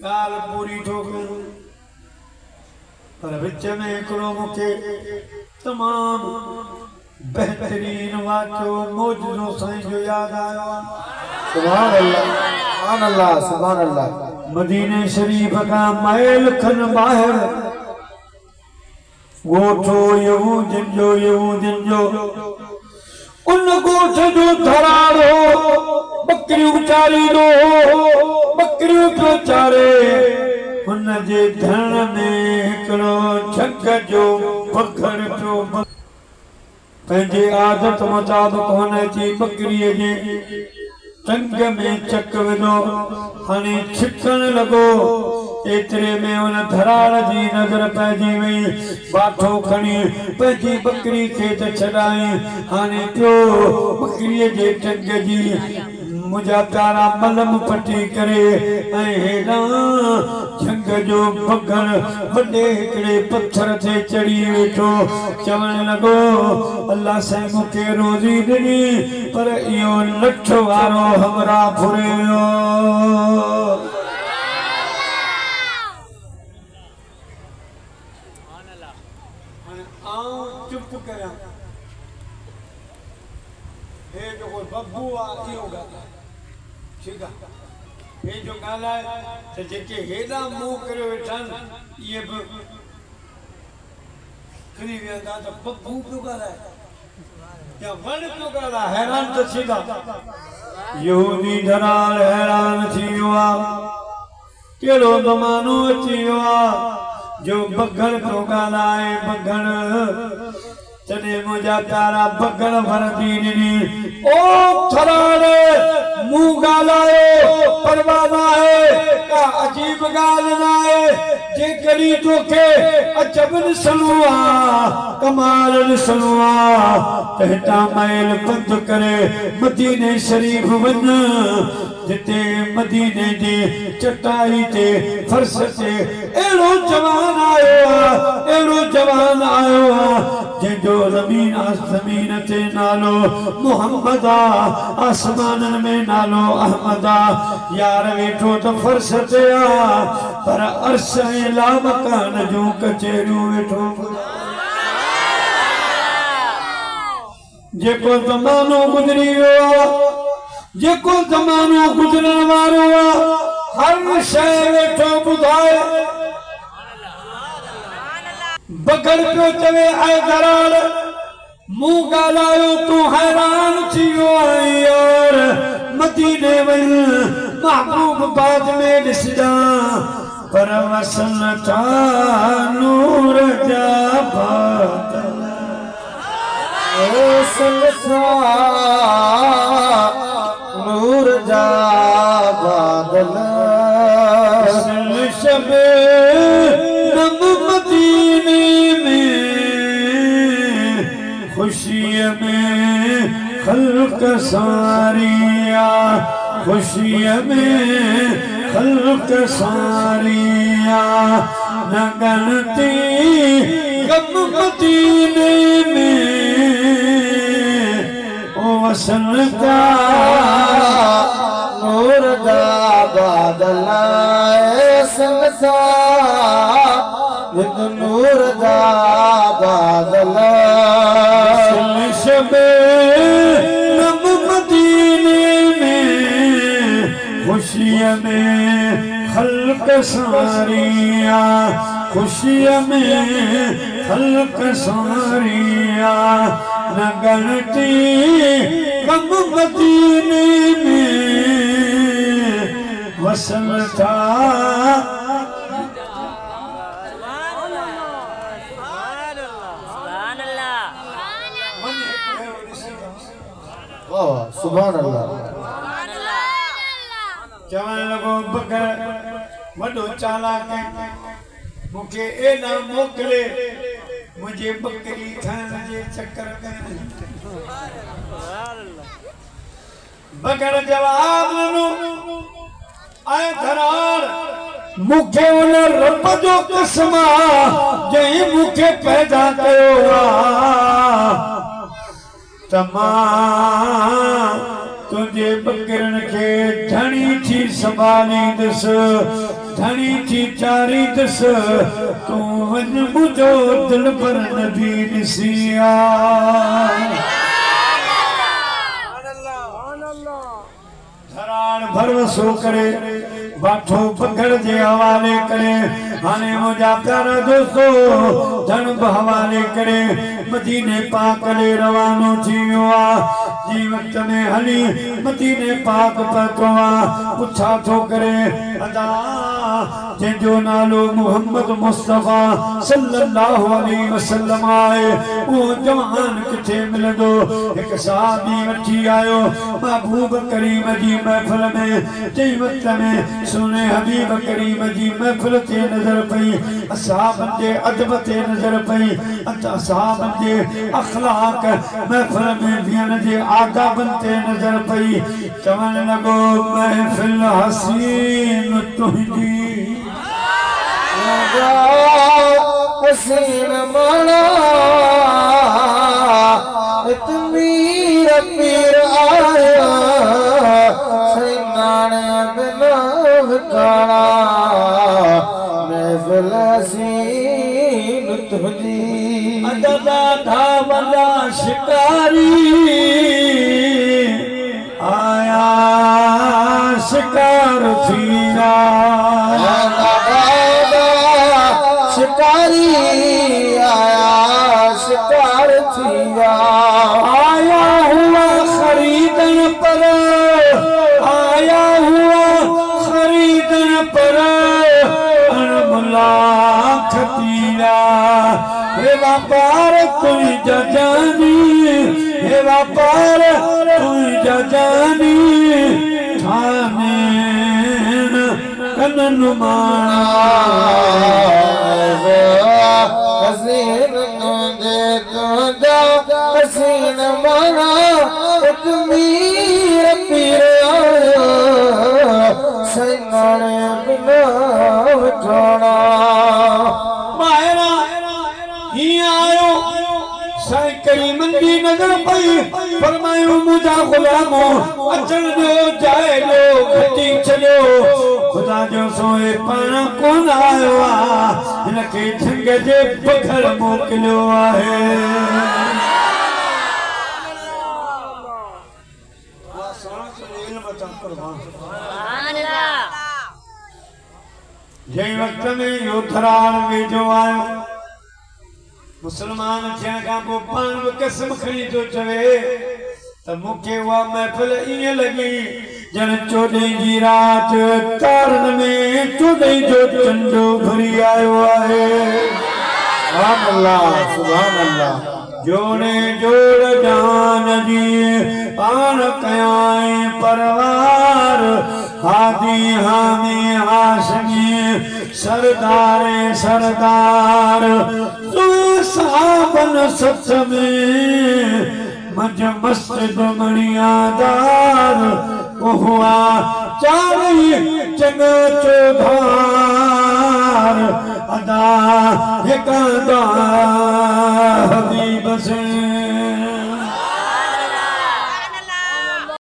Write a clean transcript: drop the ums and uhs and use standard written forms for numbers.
गाल पूरी ठोक पर विच में हिकिड़ो मूंखे तमाम बेहतरीन वाक़ियो मौजूदो साईं जो याद आयो। सुभान अल्लाह सुभान अल्लाह। मदीने शरीफ का माइल खन बाहर गोठो यहूदिन जो उन गोठ जो धराड़ो बकरियों चारी दो बकरियों पियो चारे उन जे धन में हिकिड़ो झग जो बखर पियो पंहिंजे आदत मुताबिक़ हुन जी बकरीअ जे टंग में चक विधो हाणे छिकण लॻो एतिरे में उन धराड़ जी नज़र पइजी वई बाठो खणी पंहिंजी बकरी खे त छॾाई हाणे पियो बकरीअ जे टंग जी मुंहिंजा प्यारा मलम पटी करे ऐं हेॾां झंग जो भगण वॾे हिकिड़े पत्थर ते चढ़ी वेठो चवण लॻो अल्लाह साईं मूंखे रोज़ी ॾिनी पर इहो लठ वारो हमरा फुरे वियो। चुप करियां हे जो बब्बू आहे इहो ॻाल्हि ठीकु आहे हे जो ॻाल्हि आहे त जेके हेॾा मुंहुं करे वेठा आहिनि इहे बि किरी वेंदा त बब्बू पियो ॻाल्हाए या वण पियो ॻाल्हाए हैरान त थींदा। यहूदी धराड़ हैरान थी वियो आहे कहिड़ो ज़मानो अची वियो आहे जो बगड़ पियो ॻाल्हाए बगड़ तॾहिं मुंहिंजा प्यारा बगड़ वरदी ॾिनी ओ धराड़ मूं ॻाल्हायो परवाह न आहे का अजीब ॻाल्हि न आहे जेकॾहिं तोखे अजब ॾिसणो आहे कमाल ॾिसणो आहे त हितां महिल पंधु करे मदीने शरीफ वञ जिते मदीने जी चटाई ते फर्श ते अहिड़ो जवान आयो आहे जंहिंजो ज़मीन ते नालो मोहम्मद आहे आसमाननि में नालो अहमद आहे यार वेठो त फर्श ते आहे पर अर्श ऐं लामकान जूं कचेरियूं वेठो जेको ज़मानो गुज़री वियो आहे जेको ज़मानो गुज़रण वारो आहे हर शइ वेठो ॿुधाए बगड़ पियो चवे ऐं धराड़ मूं ॻाल्हायो तूं हैरान थी वियो आहीं यार मदीने वञ महबूब बाद में ॾिसजां पर वसन था नूर जा बादल नूर जा बादल शबे नम मदीने में खुशी में खल्क सारिया खुशी में खल्क सारिया न गणती गम मदीने में वसन का नूर दा बादल संसा नूर दा बादल शबे नम मदीने में खुशी में खल्क सारिया खुशी में खल्क सारिया न गणती गम मदीने में वसन था सुभान अल्लाह चवण लॻो बगड़ वॾो चालाक मूंखे एॾा मोकिले मुझे बकरी खाने जे चक्कर में बगड़ जवाब ॾिनो ऐं धराड़ मूंखे उन रब जो कसम जंहिं मूंखे पैदा कयो आहे तुझे बकरन के धनी थी संभाली दस धनी थी चारी दस तू वन मुझो दिल पर नबी निसिया धरान भरवसो करे बाठो पकड़ जे हवाले करे हाने मुझा प्यारा दोस्तो जन्म हवाले करे मदीने पाक ले रवानो थी हुआ जीवत में हली मदीने पाक पतवा पुछा थो करे अदा जो नालो मोहम्मद मुस्तफा सल्लल्लाहु अलैहि वसल्लम आए वो जवान किथे मिलंदो एक साहबी वठी आयो महबूब करीम जी महफिल में जीवत में सुने हबीब करीम जी महफिल ते नजर पई असहाब जे अदब ते नजर पई असहाब जे अखलाक महफिल में बियन जे आदाब ते नजर पई चवण लगो महफिल हसीन तुझी हसीन माना तुमीर पीर आया सैनाने बिना विकाना महफिल हसीन तुझी अददा था बंदा शिकारी आया शिकार थिया शिकारी आया शिकार थिया आया हुआ खरीदन पर आया हुआ खरीदन पर अनमुलाख तीरा हे व्यापार कोई जजानी हे व्यापार कोई जजानी थाने कनन हसीन तुझे तुझा हसीन माना तुमीर पीर आया सैनाने बिना विठाना मायरा ही आयो साईं करीमन जी नजर पई फरमायो मुझा गुलामो अचन जो जाए लो घटी चलो खुदा जो सोए पाण कोन आयो आ हिनखे झंग जे पखर मोकिलियो आहे जंहिं वक़्त में इहो धराड़ वेझो आयो मुसलमान थियण खां पोइ पाण बि कसम खणी थो चवे त मूंखे उहा महफ़िल ईअं लॻी ॼण 14 जी राति तारनि में 14 जो चंड भरी आयो आहे सुभान अल्लाह सुभान अल्लाह जोड़े जोड़ जान जी पान कयाई परवार हादी हामी हाशमी सरदारे सरदार तू साबन सच में मज मस्जिद मणियादार हुआ चारी चंग चौधा